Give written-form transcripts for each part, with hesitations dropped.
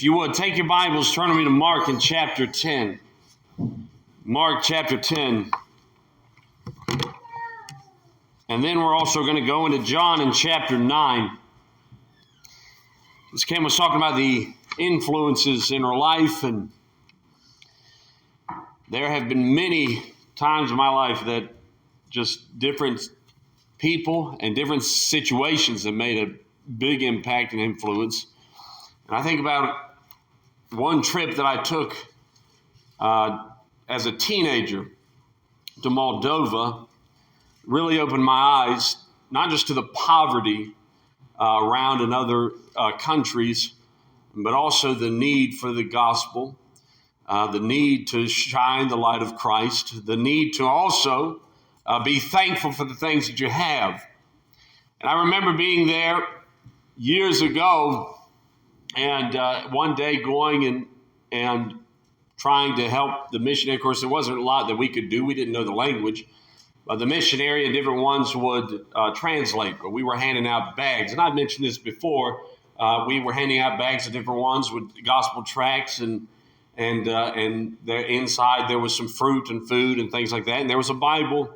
If you would, take your Bibles, turn with me to Mark in chapter 10. Mark chapter 10. And then we're also going to go into John in chapter 9. As Ken was talking about the influences in our life, and there have been many times in my life that just different people and different situations have made a big impact and influence. And I think about one trip that I took as a teenager to Moldova. Really opened my eyes, not just to the poverty around in other countries, but also the need for the gospel, the need to shine the light of Christ, the need to also be thankful for the things that you have. And I remember being there years ago, and one day going and trying to help the missionary. Of course, there wasn't a lot that we could do. We didn't know the language. But the missionary and different ones would translate. But we were handing out bags. And I've mentioned this before. We were handing out bags of different ones with gospel tracts. And there inside there was some fruit and food and things like that. And there was a Bible.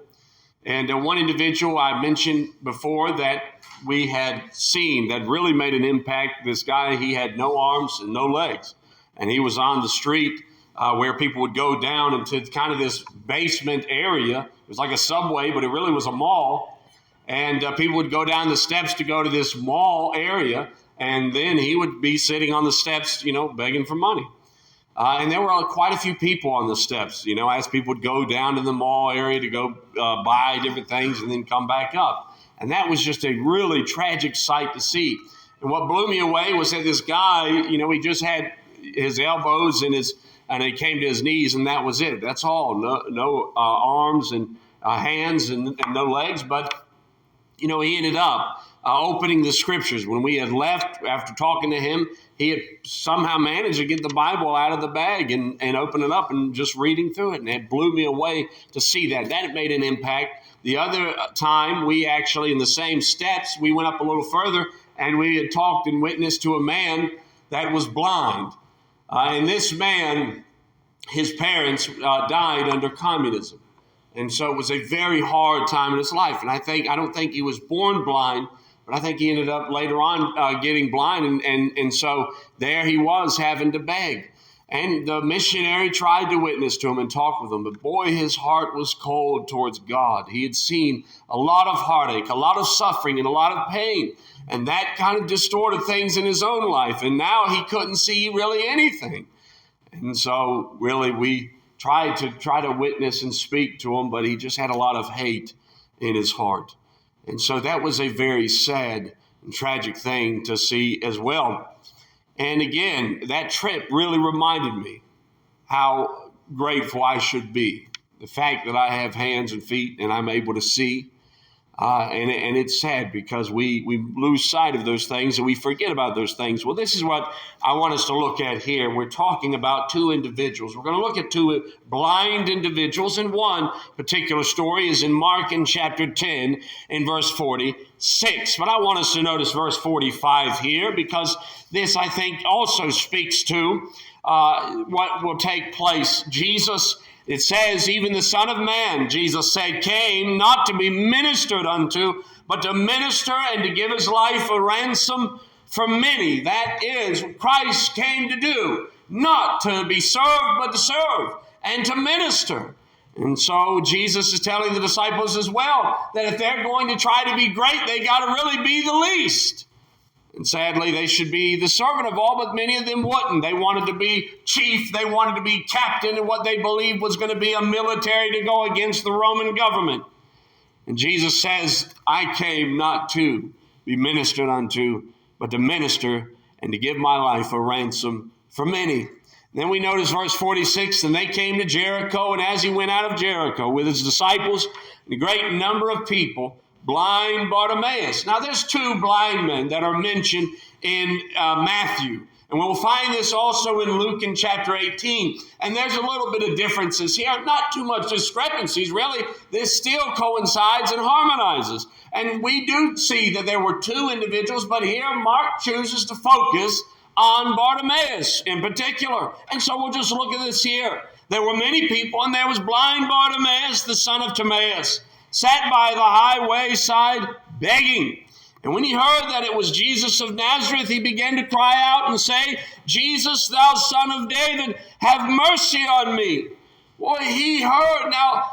And one individual I mentioned before that we had seen that really made an impact. This guy, he had no arms and no legs. And he was on the street where people would go down into kind of this basement area. It was like a subway, but it really was a mall. And people would go down the steps to go to this mall area. And then he would be sitting on the steps, begging for money. And there were quite a few people on the steps, as people would go down to the mall area to go buy different things and then come back up. And that was just a really tragic sight to see. And what blew me away was that this guy, he just had his elbows and he came to his knees, and that was it. That's all. No arms and hands and no legs. But, he ended up opening the scriptures. When we had left, after talking to him, he had somehow managed to get the Bible out of the bag and open it up and just reading through it. And it blew me away to see that. That made an impact. The other time, we actually, in the same steps, we went up a little further, and we had talked and witnessed to a man that was blind. And this man, his parents died under communism. And so it was a very hard time in his life. And I don't think he was born blind, but I think he ended up later on getting blind. And so there he was having to beg. And the missionary tried to witness to him and talk with him. But boy, his heart was cold towards God. He had seen a lot of heartache, a lot of suffering, and a lot of pain. And that kind of distorted things in his own life. And now he couldn't see really anything. And so really we tried to witness and speak to him, but he just had a lot of hate in his heart. And so that was a very sad and tragic thing to see as well. And again, that trip really reminded me how grateful I should be. The fact that I have hands and feet and I'm able to see. And it's sad because we lose sight of those things and we forget about those things. Well, this is what I want us to look at here. We're talking about two individuals. We're going to look at two blind individuals. And one particular story is in Mark in chapter 10 in verse 46. But I want us to notice verse 45 here because this, I think, also speaks to what will take place. Jesus, it says, even the Son of Man, Jesus said, came not to be ministered unto, but to minister and to give his life a ransom for many. That is what Christ came to do, not to be served, but to serve and to minister. And so Jesus is telling the disciples as well that if they're going to try to be great, they got to really be the least. And sadly, they should be the servant of all, but many of them wouldn't. They wanted to be chief. They wanted to be captain in what they believed was going to be a military to go against the Roman government. And Jesus says, I came not to be ministered unto, but to minister and to give my life a ransom for many. Then we notice verse 46, and they came to Jericho, and as he went out of Jericho with his disciples and a great number of people, blind Bartimaeus. Now, there's two blind men that are mentioned in Matthew. And we'll find this also in Luke in chapter 18. And there's a little bit of differences here. Not too much discrepancies, really. This still coincides and harmonizes. And we do see that there were two individuals, but here Mark chooses to focus on Bartimaeus in particular. And so we'll just look at this here. There were many people, and there was blind Bartimaeus, the son of Timaeus, sat by the highway side begging. And when he heard that it was Jesus of Nazareth, he began to cry out and say, Jesus, thou son of David, have mercy on me. Boy, he heard. Now,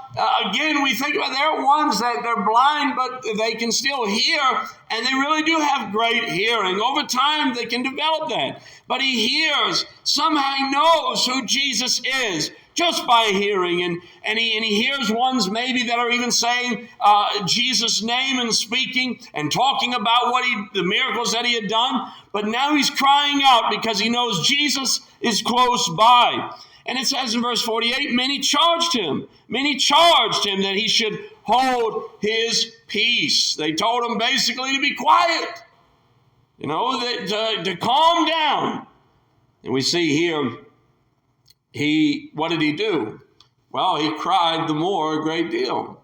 again, we think about there are ones that they're blind, but they can still hear, and they really do have great hearing. Over time, they can develop that. But he hears. Somehow he knows who Jesus is just by hearing. And he hears ones maybe that are even saying Jesus' name and speaking and talking about the miracles that he had done. But now he's crying out because he knows Jesus is close by. And it says in verse 48, many charged him that he should hold his peace. They told him basically to be quiet, that to calm down. And we see here, what did he do? Well, he cried the more a great deal.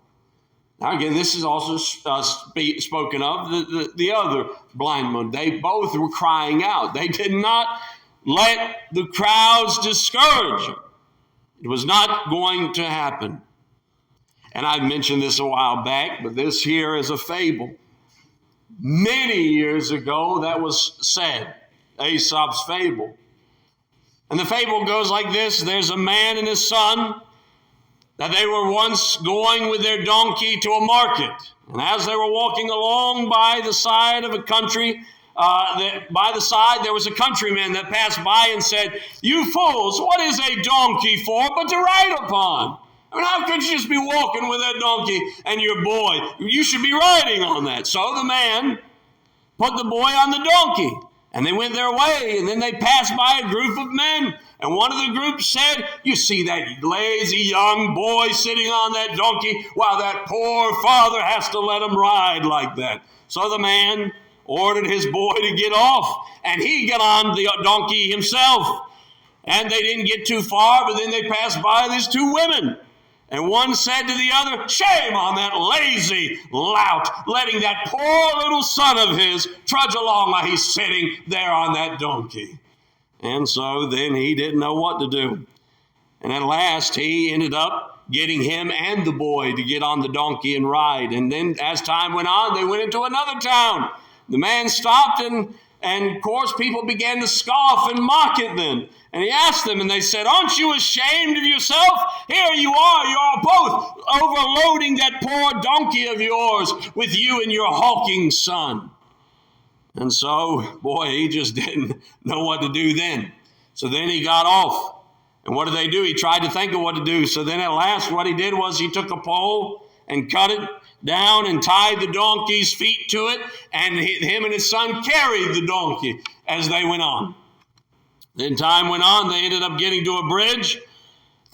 Now again, this is also spoken of the other blind men. They both were crying out. They did not let the crowds discourage him. It was not going to happen. And I've mentioned this a while back, but this here is a fable. Many years ago, that was said, Aesop's fable. And the fable goes like this. There's a man and his son that they were once going with their donkey to a market. And as they were walking along by the side of a country, by the side, there was a countryman that passed by and said, you fools, what is a donkey for but to ride upon? I mean, how could you just be walking with that donkey and your boy? You should be riding on that. So the man put the boy on the donkey, and they went their way, and then they passed by a group of men. And one of the group said, you see that lazy young boy sitting on that donkey while that poor father has to let him ride like that. So the man ordered his boy to get off, and he got on the donkey himself. And they didn't get too far, but then they passed by these two women. And one said to the other, shame on that lazy lout, letting that poor little son of his trudge along while he's sitting there on that donkey. And so then he didn't know what to do. And at last he ended up getting him and the boy to get on the donkey and ride. And then as time went on, they went into another town. The man stopped, and of course people began to scoff and mock at them. And he asked them, and they said, aren't you ashamed of yourself? Here you are both overloading that poor donkey of yours with you and your hulking son. And so, boy, he just didn't know what to do then. So then he got off. And what did they do? He tried to think of what to do. So then at last what he did was he took a pole and cut it down and tied the donkey's feet to it, and him and his son carried the donkey as they went on. Then time went on, they ended up getting to a bridge,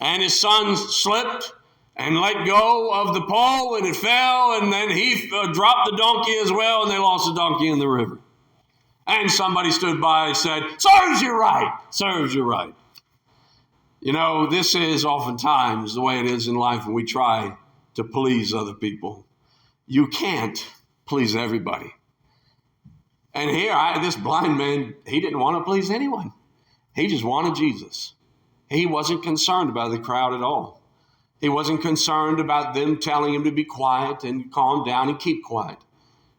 and his son slipped and let go of the pole, and it fell, and then he dropped the donkey as well, and they lost the donkey in the river. And somebody stood by and said, serves you right, serves you right. This is oftentimes the way it is in life when we try to please other people. You can't please everybody. And here, this blind man, he didn't want to please anyone. He just wanted Jesus. He wasn't concerned about the crowd at all. He wasn't concerned about them telling him to be quiet and calm down and keep quiet.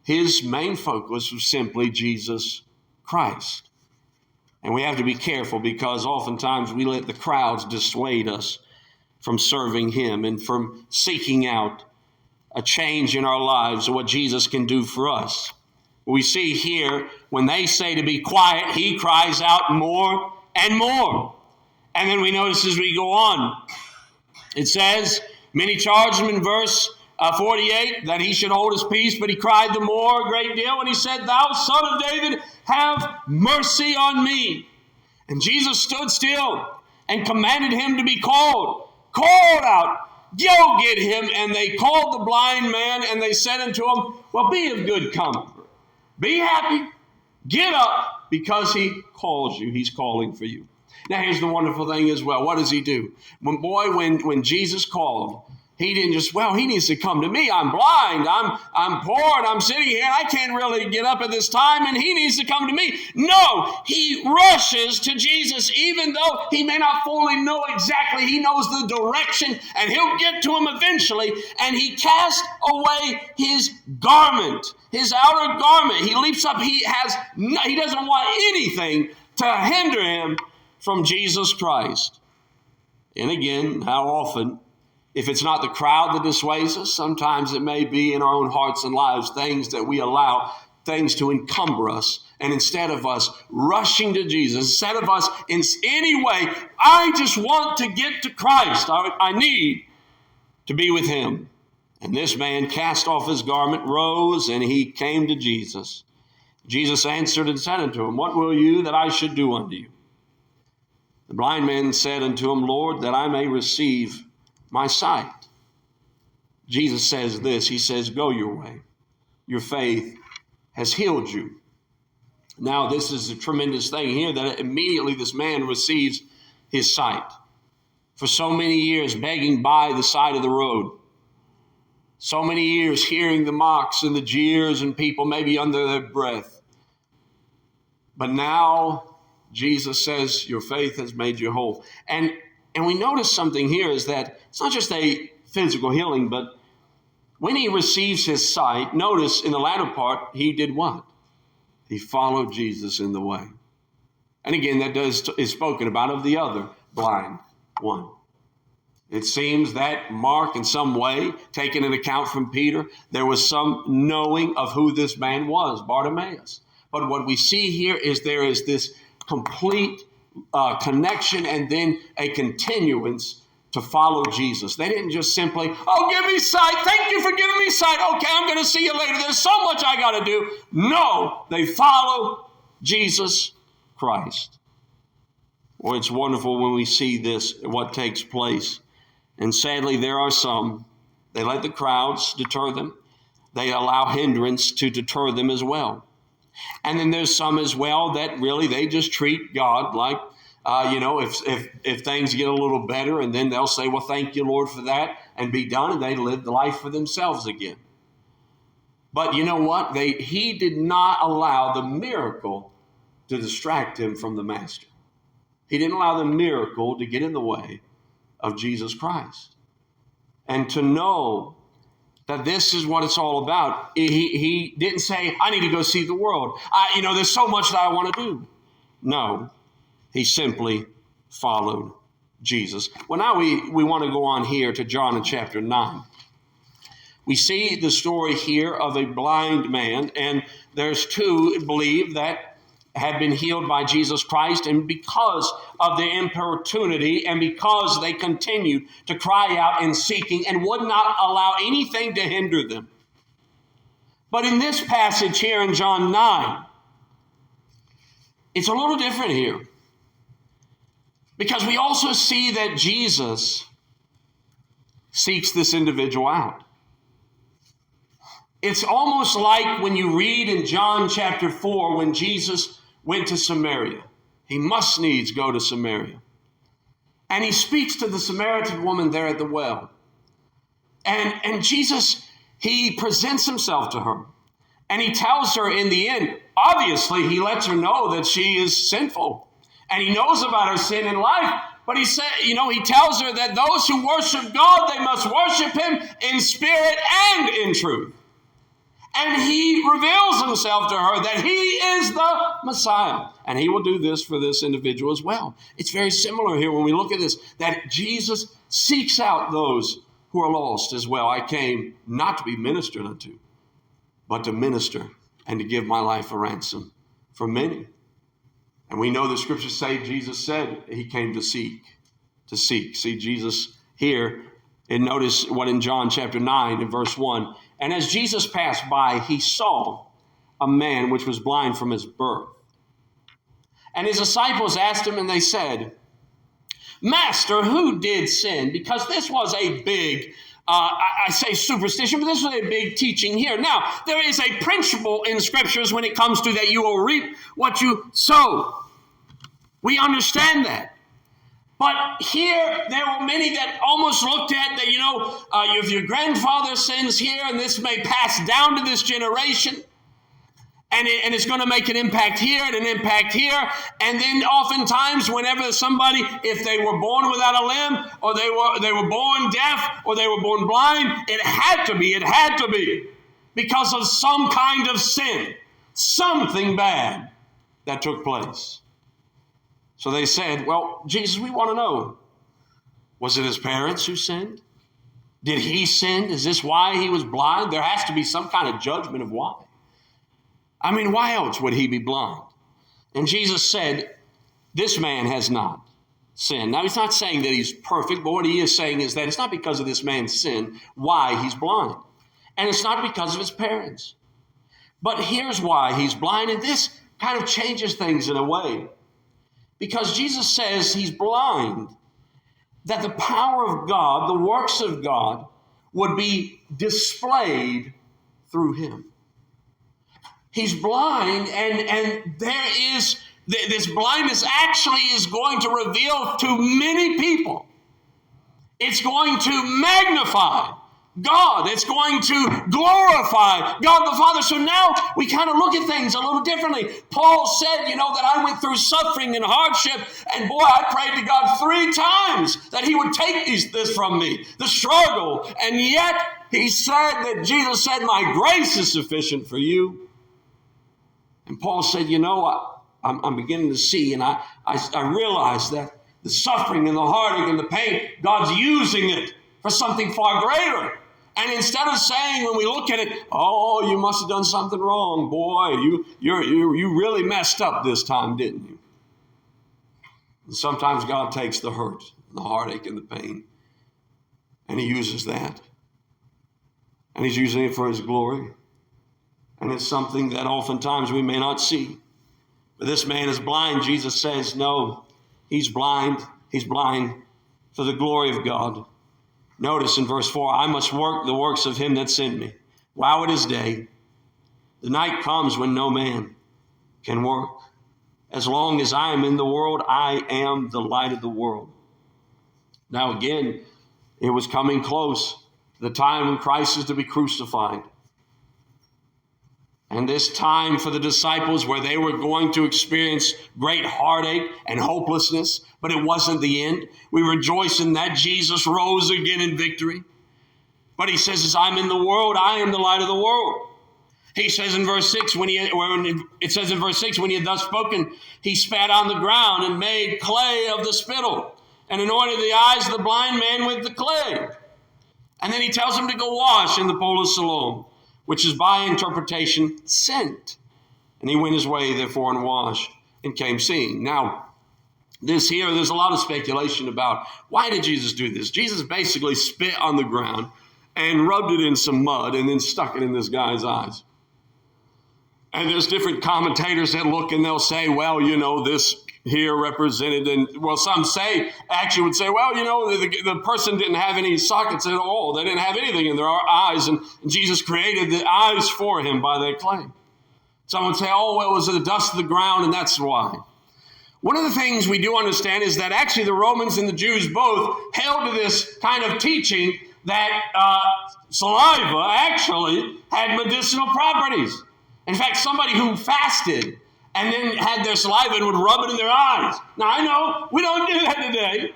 His main focus was simply Jesus Christ. And we have to be careful because oftentimes we let the crowds dissuade us from serving him and from seeking out a change in our lives of what Jesus can do for us. We see here, when they say to be quiet, he cries out more and more. And then we notice as we go on, it says, many charged him in verse 48 that he should hold his peace, but he cried the more a great deal, and he said, thou son of David, have mercy on me. And Jesus stood still and commanded him to be called out. Go get him. And they called the blind man, and they said unto him, well, be of good comfort. Be happy. Get up, because he calls you. He's calling for you. Now, here's the wonderful thing as well. What does he do? When Jesus called, He didn't just, well, he needs to come to me. I'm blind. I'm poor and I'm sitting here and I can't really get up at this time and he needs to come to me. No, he rushes to Jesus even though he may not fully know exactly. He knows the direction and he'll get to him eventually. And he casts away his garment, his outer garment. He leaps up. He doesn't want anything to hinder him from Jesus Christ. And again, how often, if it's not the crowd that dissuades us, sometimes it may be in our own hearts and lives, things that we allow things to encumber us. And instead of us rushing to Jesus, instead of us in any way, I just want to get to Christ. I need to be with him. And this man cast off his garment, rose, and he came to Jesus. Jesus answered and said unto him, what will you that I should do unto you? The blind man said unto him, Lord, that I may receive my sight. Jesus says this, he says, go your way. Your faith has healed you. Now, this is a tremendous thing here that immediately this man receives his sight. For so many years begging by the side of the road, so many years hearing the mocks and the jeers and people maybe under their breath. But now Jesus says, your faith has made you whole. And we notice something here is that it's not just a physical healing, but when he receives his sight, notice in the latter part, he did what? He followed Jesus in the way. And again, that is spoken about of the other blind one. It seems that Mark, in some way, taking an account from Peter, there was some knowing of who this man was, Bartimaeus. But what we see here is there is this complete connection and then a continuance to follow Jesus. They didn't just simply, give me sight. Thank you for giving me sight. Okay, I'm going to see you later. There's so much I got to do. No, they follow Jesus Christ. Well, it's wonderful when we see this, what takes place. And sadly, there are some, they let the crowds deter them. They allow hindrance to deter them as well. And then there's some as well that really they just treat God like, if things get a little better, and then they'll say, well, thank you, Lord, for that, and be done, and they live the life for themselves again. But you know what? He did not allow the miracle to distract him from the Master. He didn't allow the miracle to get in the way of Jesus Christ. And to know that this is what it's all about. He didn't say, I need to go see the world. There's so much that I want to do. No, he simply followed Jesus. Well, now we want to go on here to John in chapter 9. We see the story here of a blind man, and there's two, believe, that had been healed by Jesus Christ, and because of their importunity and because they continued to cry out in seeking and would not allow anything to hinder them. But in this passage here in John 9, it's a little different here, because we also see that Jesus seeks this individual out. It's almost like when you read in John chapter 4 when Jesus went to Samaria. He must needs go to Samaria. And he speaks to the Samaritan woman there at the well. And Jesus, he presents himself to her. And he tells her in the end, obviously he lets her know that she is sinful. And he knows about her sin in life. But he said, he tells her that those who worship God, they must worship him in spirit and in truth. And he reveals himself to her that he is the Messiah. And he will do this for this individual as well. It's very similar here when we look at this, that Jesus seeks out those who are lost as well. I came not to be ministered unto, but to minister and to give my life a ransom for many. And we know the scriptures say, Jesus said he came to seek. See, Jesus here, and notice what in John chapter 9 and verse 1, and as Jesus passed by, he saw a man which was blind from his birth. And his disciples asked him, and they said, Master, who did sin? Because this was a big, I say superstition, but this was a big teaching here. Now, there is a principle in scriptures when it comes to that you will reap what you sow. We understand that. But here, there were many that almost looked at that, if your grandfather sins here, and this may pass down to this generation, and it's going to make an impact here and an impact here. And then oftentimes, whenever somebody, if they were born without a limb, or they were born deaf, or they were born blind, it had to be because of some kind of sin, something bad that took place. So they said, well, Jesus, we want to know, was it his parents who sinned? Did he sin? Is this why he was blind? There has to be some kind of judgment of why. I mean, why else would he be blind? And Jesus said, this man has not sinned. Now, he's not saying that he's perfect, but what he is saying is that it's not because of this man's sin why he's blind. And it's not because of his parents. But here's why he's blind, and this kind of changes things in a way. Because Jesus says he's blind, that the power of God, the works of God, would be displayed through him. He's blind, and there is, this blindness actually is going to reveal to many people. It's going to magnify God. It's going to glorify God the Father. So now we kind of look at things a little differently. Paul said, that I went through suffering and hardship, and boy, I prayed to God 3 times that he would take this from me, the struggle. And yet he said that Jesus said, my grace is sufficient for you. And Paul said, I'm beginning to see, and I realize that the suffering and the heartache and the pain, God's using it for something far greater. And instead of saying, when we look at it, oh, you must have done something wrong, boy, you really messed up this time, didn't you? And sometimes God takes the hurt, the heartache, and the pain, and he uses that. And he's using it for his glory. And it's something that oftentimes we may not see. But this man is blind. Jesus says, no, he's blind. He's blind for the glory of God. Notice in verse 4, I must work the works of him that sent me while it is day. The night comes when no man can work. As long as I am in the world, I am the light of the world. Now again, it was coming close to the time when Christ is to be crucified. And this time for the disciples where they were going to experience great heartache and hopelessness, but it wasn't the end. We rejoice in that Jesus rose again in victory. But he says, as I'm in the world, I am the light of the world. He says in verse 6, when he had thus spoken, he spat on the ground and made clay of the spittle and anointed the eyes of the blind man with the clay. And then he tells him to go wash in the pool of Siloam, which is by interpretation sent. And he went his way, therefore, and washed, and came seeing. Now, there's a lot of speculation about why did Jesus do this? Jesus basically spit on the ground and rubbed it in some mud and then stuck it in this guy's eyes. And there's different commentators that look and they'll say, well, this here represented, and some would say, well, the person didn't have any sockets at all. They didn't have anything in their eyes, and Jesus created the eyes for him by that clay. Some would say, oh, well, it was the dust of the ground, and that's why. One of the things we do understand is that actually the Romans and the Jews both held to this kind of teaching that saliva actually had medicinal properties. In fact, somebody who fasted and then had their saliva and would rub it in their eyes. Now, I know we don't do that today,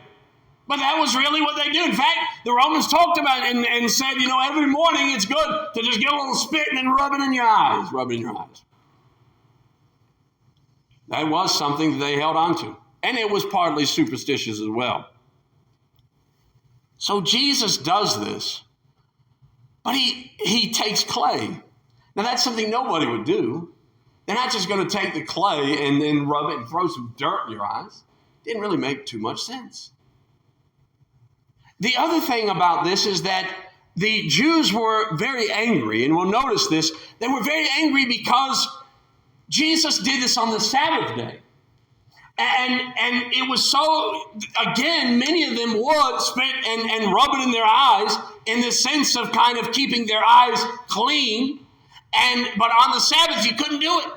but that was really what they do. In fact, the Romans talked about it and said, every morning it's good to just get a little spit and then rub it in your eyes. Rub it in your eyes. That was something that they held on to. And it was partly superstitious as well. So Jesus does this, but he takes clay. Now, that's something nobody would do. They're not just going to take the clay and then rub it and throw some dirt in your eyes. Didn't really make too much sense. The other thing about this is that the Jews were very angry, and we'll notice this. They were very angry because Jesus did this on the Sabbath day. And it was so, again, many of them would spit and rub it in their eyes in the sense of kind of keeping their eyes clean. But on the Sabbath, you couldn't do it.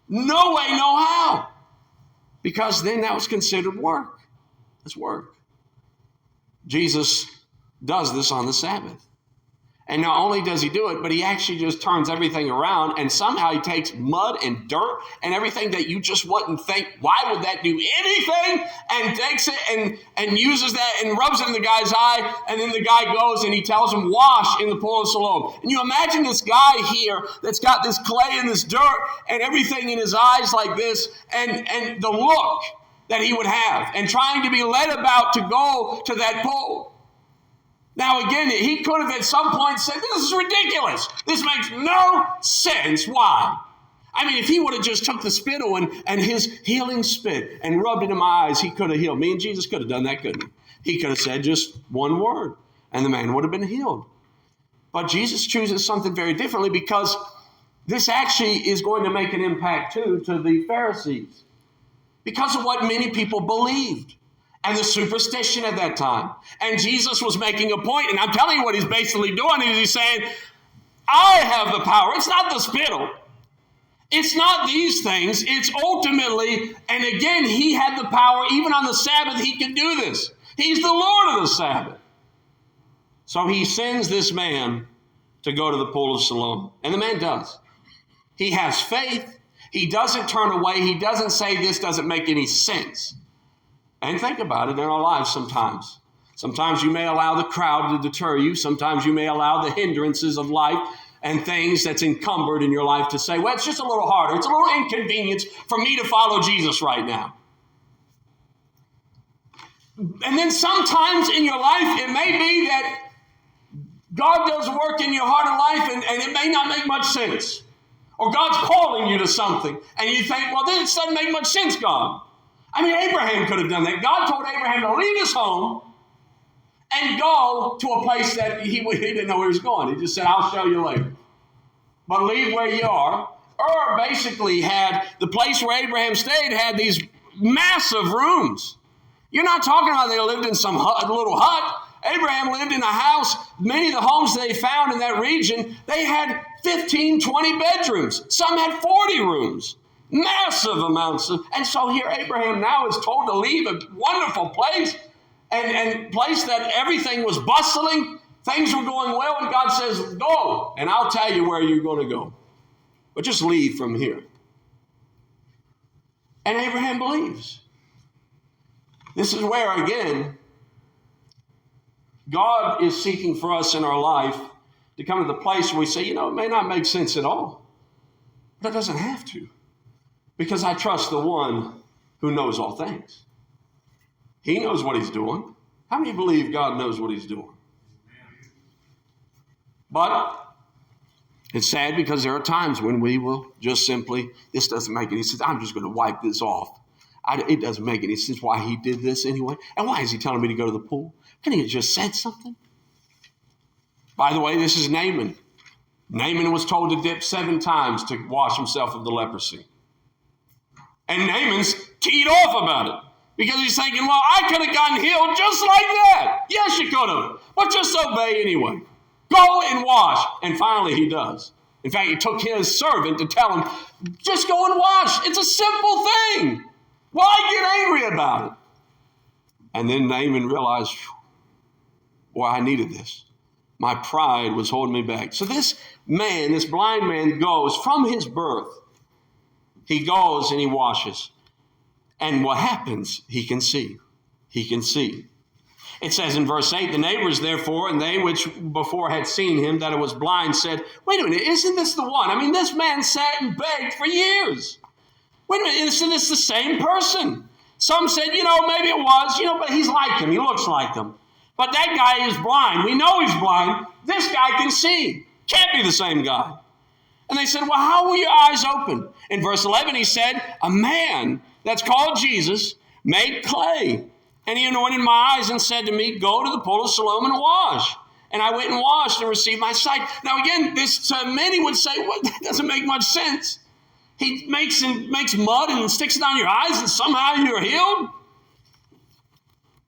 No way, no how. Because then that was considered work. Let's work. Jesus does this on the Sabbath. And not only does he do it, but he actually just turns everything around, and somehow he takes mud and dirt and everything that you just wouldn't think, why would that do anything? And takes it and uses that and rubs it in the guy's eye. And then the guy goes and he tells him, wash in the pool of Siloam. And you imagine this guy here that's got this clay and this dirt and everything in his eyes like this, and the look that he would have, and trying to be led about to go to that pool. Now, again, he could have at some point said, this is ridiculous. This makes no sense. Why? I mean, if he would have just took the spittle and his healing spit and rubbed it in my eyes, he could have healed me. And Jesus could have done that, couldn't he? He could have said just one word, and the man would have been healed. But Jesus chooses something very differently, because this actually is going to make an impact, too, to the Pharisees, because of what many people believed and the superstition at that time. And Jesus was making a point, and I'm telling you what he's basically doing is he's saying, I have the power. It's not the spittle. It's not these things. It's ultimately, and again, he had the power. Even on the Sabbath, he could do this. He's the Lord of the Sabbath. So he sends this man to go to the pool of Siloam. And the man does. He has faith. He doesn't turn away. He doesn't say this doesn't make any sense. And think about it in our lives sometimes. Sometimes you may allow the crowd to deter you. Sometimes you may allow the hindrances of life and things that's encumbered in your life to say, well, it's just a little harder. It's a little inconvenience for me to follow Jesus right now. And then sometimes in your life, it may be that God does work in your heart and life, and it may not make much sense. Or God's calling you to something, and you think, well, this doesn't make much sense, God. I mean, Abraham could have done that. God told Abraham to leave his home and go to a place that he didn't know where he was going. He just said, I'll show you later. But leave where you are. Ur basically had, the place where Abraham stayed had these massive rooms. You're not talking about they lived in some little hut. Abraham lived in a house. Many of the homes they found in that region, they had 15, 20 bedrooms. Some had 40 rooms. Massive amounts of, and so here Abraham now is told to leave a wonderful place and place that everything was bustling. Things were going well, and God says, go, and I'll tell you where you're going to go. But just leave from here. And Abraham believes. This is where, again, God is seeking for us in our life to come to the place where we say, it may not make sense at all, but it doesn't have to. Because I trust the one who knows all things. He knows what he's doing. How many believe God knows what he's doing? But it's sad because there are times when we will just simply, this doesn't make any sense. I'm just going to wipe this off. It doesn't make any sense why he did this anyway. And why is he telling me to go to the pool? Couldn't he have just said something? By the way, this is Naaman. Naaman was told to dip 7 times to wash himself of the leprosy. And Naaman's teed off about it because he's thinking, well, I could have gotten healed just like that. Yes, you could have. But just obey anyway. Go and wash. And finally he does. In fact, he took his servant to tell him, just go and wash. It's a simple thing. Why get angry about it? And then Naaman realized, boy, I needed this. My pride was holding me back. So this man, this blind man, goes from his birth. He goes and he washes. And what happens? He can see. He can see. It says in verse 8, the neighbors therefore, and they which before had seen him, that it was blind, said, wait a minute, isn't this the one? I mean, this man sat and begged for years. Wait a minute, isn't this the same person? Some said, maybe it was, but he's like him. He looks like him. But that guy is blind. We know he's blind. This guy can see. Can't be the same guy. And they said, well, how were your eyes open? In verse 11, he said, a man that's called Jesus made clay. And he anointed my eyes and said to me, go to the pool of Siloam and wash. And I went and washed and received my sight. Now again, this many would say, well, that doesn't make much sense. He makes mud and sticks it on your eyes and somehow you're healed?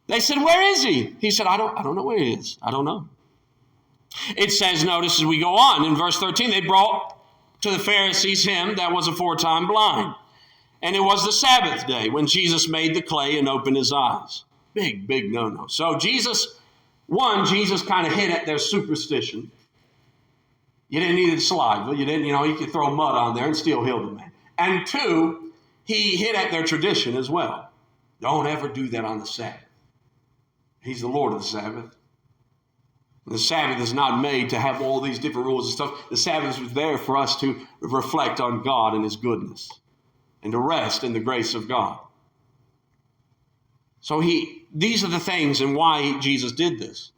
They said, where is he? He said, I don't know where he is. I don't know. It says, notice as we go on, in verse 13, they brought to the Pharisees him that was aforetime blind. And it was the Sabbath day when Jesus made the clay and opened his eyes. big, big no-no. So Jesus kind of hit at their superstition. You didn't need saliva. You could throw mud on there and still heal the man. And two, he hit at their tradition as well. Don't ever do that on the Sabbath. He's the Lord of the Sabbath. The Sabbath is not made to have all these different rules and stuff. The Sabbath is there for us to reflect on God and his goodness and to rest in the grace of God. So these are the things and why Jesus did this.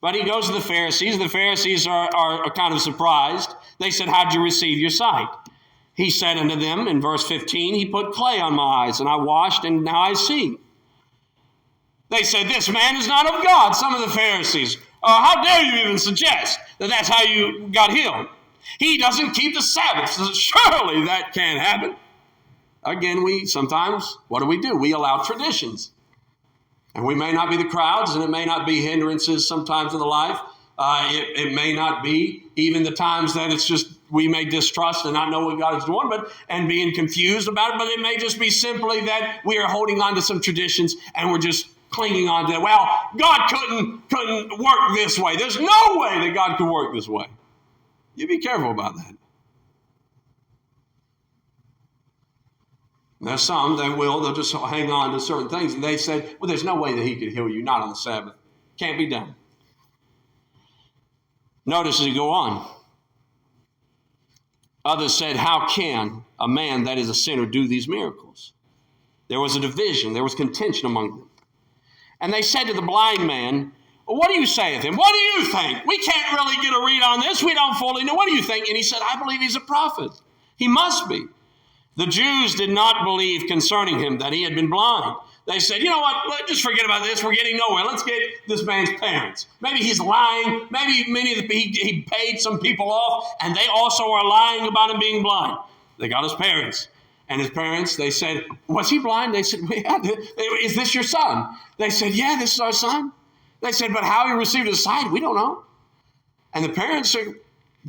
But he goes to the Pharisees. The Pharisees are kind of surprised. They said, how'd you receive your sight? He said unto them in verse 15, he put clay on my eyes, and I washed, and now I see. They said, this man is not of God. Some of the Pharisees, how dare you even suggest that that's how you got healed? He doesn't keep the Sabbath. So surely that can't happen. Again, what do? We allow traditions. And we may not be the crowds, and it may not be hindrances sometimes in the life. It may not be even the times that it's just we may distrust and not know what God is doing, and being confused about it. But it may just be simply that we are holding on to some traditions and we're just clinging on to it. Well, God couldn't work this way. There's no way that God could work this way. You be careful about that. There's some they'll just hang on to certain things. And they said, well, there's no way that he could heal you, not on the Sabbath. Can't be done. Notice as you go on. Others said, how can a man that is a sinner do these miracles? There was a division. There was contention among them. And they said to the blind man, well, what do you say of him? What do you think? We can't really get a read on this. We don't fully know. What do you think? And he said, I believe he's a prophet. He must be. The Jews did not believe concerning him that he had been blind. They said, you know what, let's just forget about this. We're getting nowhere. Let's get this man's parents. Maybe he's lying. Maybe he paid some people off, and they also are lying about him being blind. They got his parents. And his parents, they said, was he blind? They said, yeah. Is this your son? They said, yeah, this is our son. They said, but how he received his sight, we don't know. And the parents said,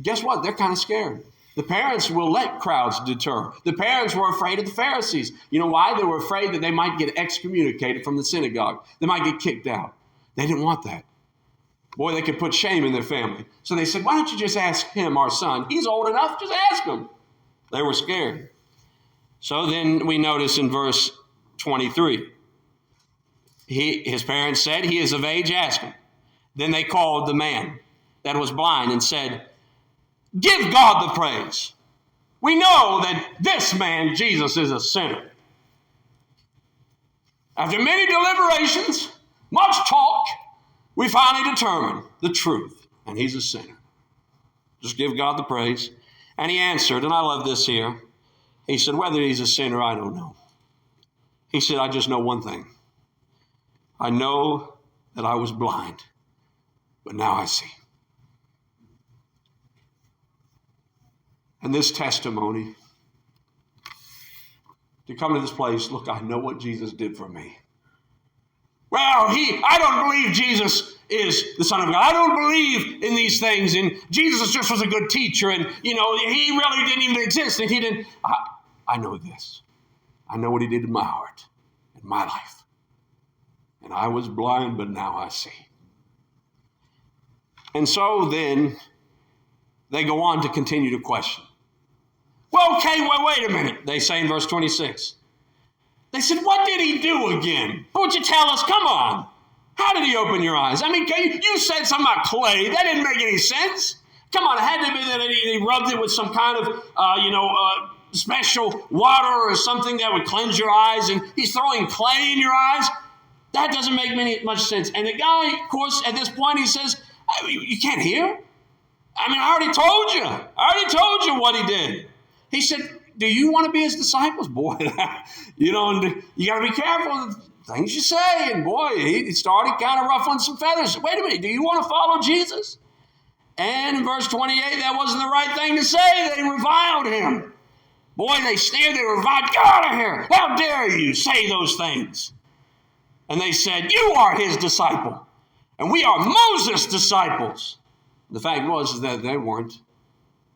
guess what? They're kind of scared. The parents will let crowds deter. The parents were afraid of the Pharisees. You know why? They were afraid that they might get excommunicated from the synagogue. They might get kicked out. They didn't want that. Boy, they could put shame in their family. So they said, why don't you just ask him, our son? He's old enough. Just ask him. They were scared. So then we notice in verse 23, his parents said, he is of age, ask him. Then they called the man that was blind and said, give God the praise. We know that this man, Jesus, is a sinner. After many deliberations, much talk, we finally determined the truth, and he's a sinner. Just give God the praise. And he answered, and I love this here. He said, whether he's a sinner, I don't know. He said, I just know one thing. I know that I was blind, but now I see. And this testimony, to come to this place, look, I know what Jesus did for me. Well, I don't believe Jesus is the Son of God. I don't believe in these things. And Jesus just was a good teacher. And, he really didn't even exist. And he didn't. I know this. I know what he did in my heart, in my life. And I was blind, but now I see. And so then they go on to continue to question. Well, okay, wait a minute, they say in verse 26. They said, what did he do again? Won't you tell us? Come on. How did he open your eyes? I mean, you said something about clay. That didn't make any sense. Come on, it had to be that he rubbed it with some kind of, special water or something that would cleanse your eyes, and he's throwing clay in your eyes. That doesn't make much sense. And the guy, of course, at this point, he says, you can't hear? I mean, I already told you what he did. He said, do you want to be his disciples? Boy, you got to be careful of the things you say. And boy, he started kind of ruffling some feathers. Wait a minute, do you want to follow Jesus? And in verse 28, that wasn't the right thing to say. They reviled him. Boy, they stared, they reviled. Get out of here. How dare you say those things? And they said, you are his disciple, and we are Moses' disciples. The fact was that they weren't.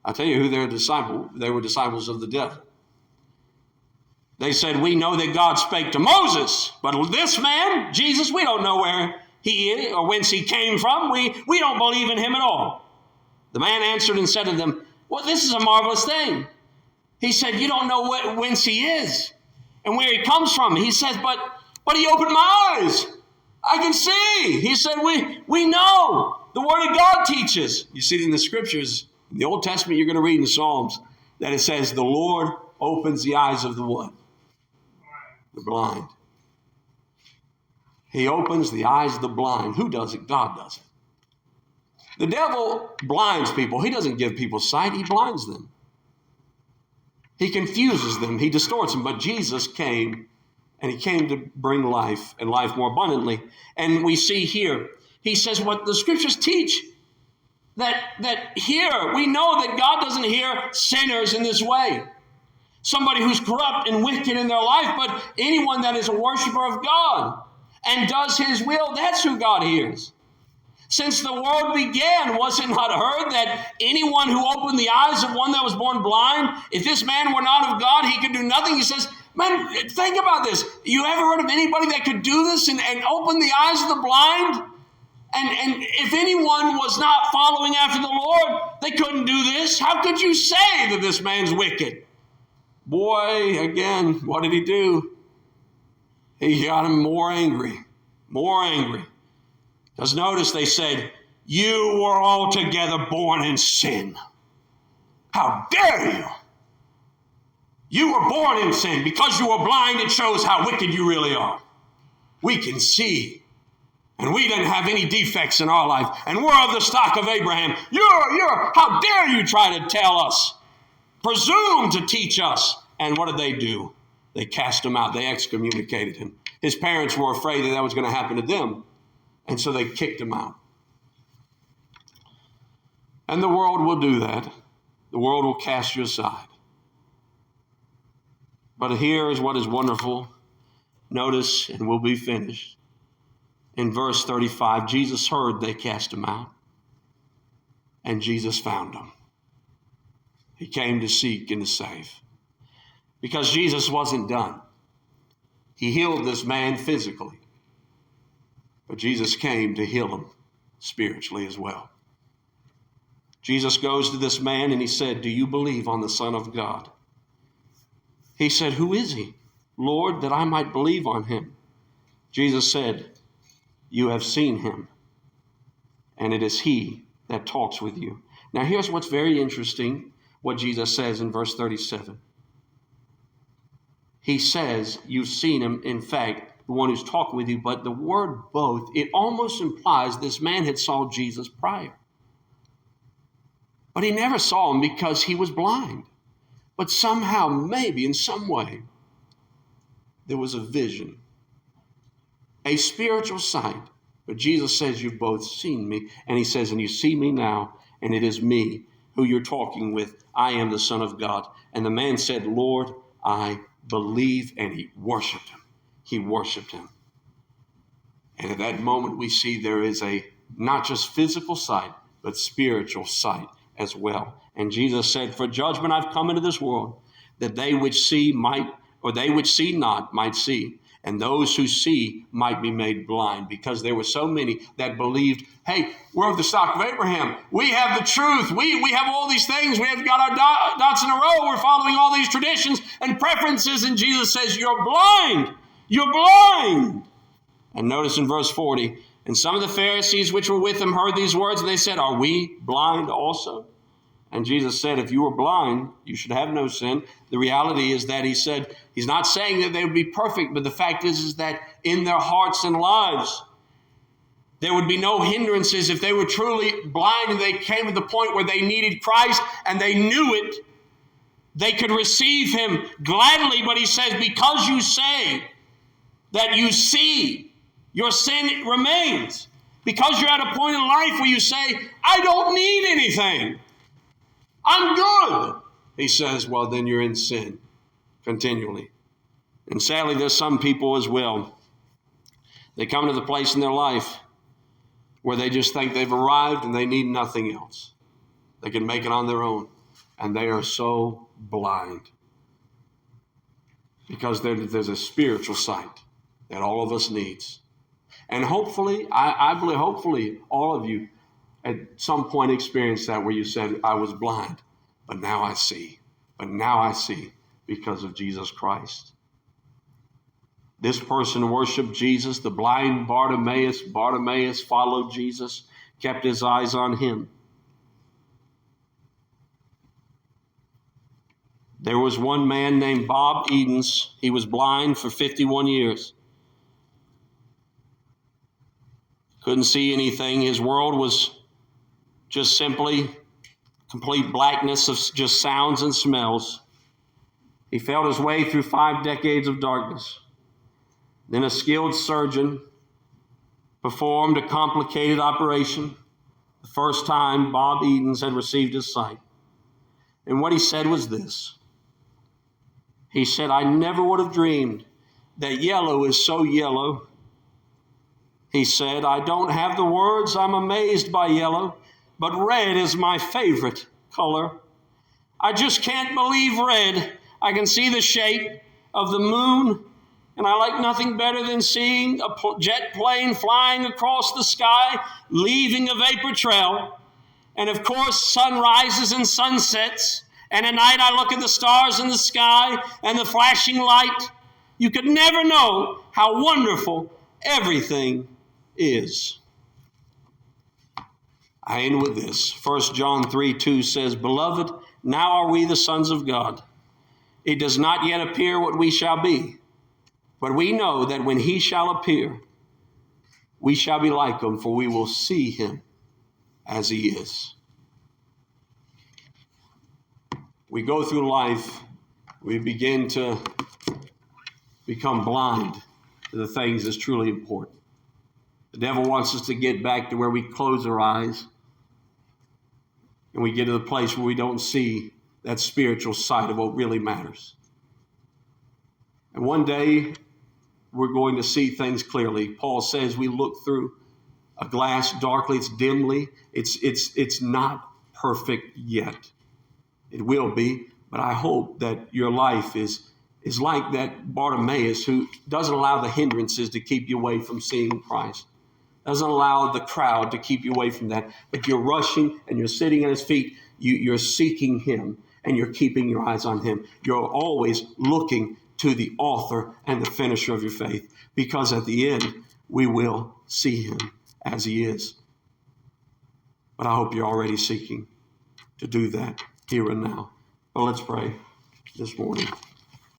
I'll tell you who they're disciples. They were disciples of the devil. They said, we know that God spake to Moses, but this man, Jesus, we don't know where he is or whence he came from. We don't believe in him at all. The man answered and said to them, well, this is a marvelous thing. He said, you don't know whence he is and where he comes from. He says, but he opened my eyes. I can see. He said, we know. The Word of God teaches. You see in the Scriptures, in the Old Testament, you're going to read in the Psalms, that it says, the Lord opens the eyes of the what? The blind. He opens the eyes of the blind. Who does it? God does it. The devil blinds people. He doesn't give people sight. He blinds them. He confuses them. He distorts them. But Jesus came, and he came to bring life and life more abundantly. And we see here, he says what the Scriptures teach, that here we know that God doesn't hear sinners in this way. Somebody who's corrupt and wicked in their life, but anyone that is a worshiper of God and does his will, that's who God hears. Since the world began, was it not heard that anyone who opened the eyes of one that was born blind, if this man were not of God, he could do nothing? He says, man, think about this. You ever heard of anybody that could do this and open the eyes of the blind? And if anyone was not following after the Lord, they couldn't do this. How could you say that this man's wicked? Boy, again, what did he do? He got him more angry, more angry. Because notice they said, you were altogether born in sin. How dare you? You were born in sin. Because you were blind, it shows how wicked you really are. We can see, and we didn't have any defects in our life, and we're of the stock of Abraham. How dare you try to tell us? Presume to teach us. And what did they do? They cast him out. They excommunicated him. His parents were afraid that was going to happen to them. And so they kicked him out. And the world will do that. The world will cast you aside. But here is what is wonderful. Notice, and we'll be finished. In verse 35, Jesus heard they cast him out. And Jesus found him. He came to seek and to save. Because Jesus wasn't done. He healed this man physically. But Jesus came to heal him spiritually as well. Jesus goes to this man and he said, do you believe on the Son of God? He said, who is he? Lord, that I might believe on him. Jesus said, you have seen him, and it is he that talks with you. Now here's what's very interesting, what Jesus says in verse 37. He says, you've seen him, in fact, the one who's talking with you, but the word both, it almost implies this man had saw Jesus prior. But he never saw him because he was blind. But somehow, maybe in some way, there was a vision, a spiritual sight. But Jesus says, you've both seen me. And he says, and you see me now, and it is me who you're talking with. I am the Son of God. And the man said, Lord, I believe. And he worshiped him. He worshiped him. And at that moment, we see there is a not just physical sight, but spiritual sight as well. And Jesus said, for judgment I've come into this world, that they which see might, or they which see not might see, and those who see might be made blind. Because there were so many that believed, hey, we're of the stock of Abraham. We have the truth. We have all these things. We have got our dots in a row. We're following all these traditions and preferences. And Jesus says, you're blind. You're blind. And notice in verse 40, and some of the Pharisees which were with him heard these words, and they said, are we blind also? And Jesus said, if you were blind, you should have no sin. The reality is that he said, he's not saying that they would be perfect, but the fact is that in their hearts and lives, there would be no hindrances. If they were truly blind and they came to the point where they needed Christ and they knew it, they could receive him gladly. But he says, because you say that you see, your sin remains. Because you're at a point in life where you say, I don't need anything. I'm good. He says, well, then you're in sin continually. And sadly, there's some people as well. They come to the place in their life where they just think they've arrived and they need nothing else. They can make it on their own. And they are so blind. because there's a spiritual sight that all of us needs. And hopefully, I believe, hopefully all of you at some point experienced that where you said, I was blind, but now I see. But now I see because of Jesus Christ. This person worshiped Jesus. The blind Bartimaeus followed Jesus, kept his eyes on him. There was one man named Bob Edens. He was blind for 51 years. Couldn't see anything. His world was just simply complete blackness of just sounds and smells. He felt his way through 5 decades of darkness. Then a skilled surgeon performed a complicated operation. The first time Bob Edens had received his sight. And what he said was this. He said, I never would have dreamed that yellow is so yellow. He said, I don't have the words. I'm amazed by yellow, but red is my favorite color. I just can't believe red. I can see the shape of the moon, and I like nothing better than seeing a jet plane flying across the sky, leaving a vapor trail. And of course, sunrises and sunsets. And at night I look at the stars in the sky and the flashing light. You could never know how wonderful everything is. I end with this. 1 John 3:2 says, Beloved, now are we the sons of God. It does not yet appear what we shall be, but we know that when he shall appear, we shall be like him, for we will see him as he is. We go through life, we begin to become blind to the things that's truly important. The devil wants us to get back to where we close our eyes and we get to the place where we don't see that spiritual side of what really matters. And one day, we're going to see things clearly. Paul says we look through a glass darkly, it's dimly, it's not perfect yet. It will be, but I hope that your life is like that Bartimaeus who doesn't allow the hindrances to keep you away from seeing Christ. Doesn't allow the crowd to keep you away from that. But you're rushing and you're sitting at his feet. You're seeking him and you're keeping your eyes on him. You're always looking to the author and the finisher of your faith, because at the end, we will see him as he is. But I hope you're already seeking to do that here and now. Well, let's pray this morning.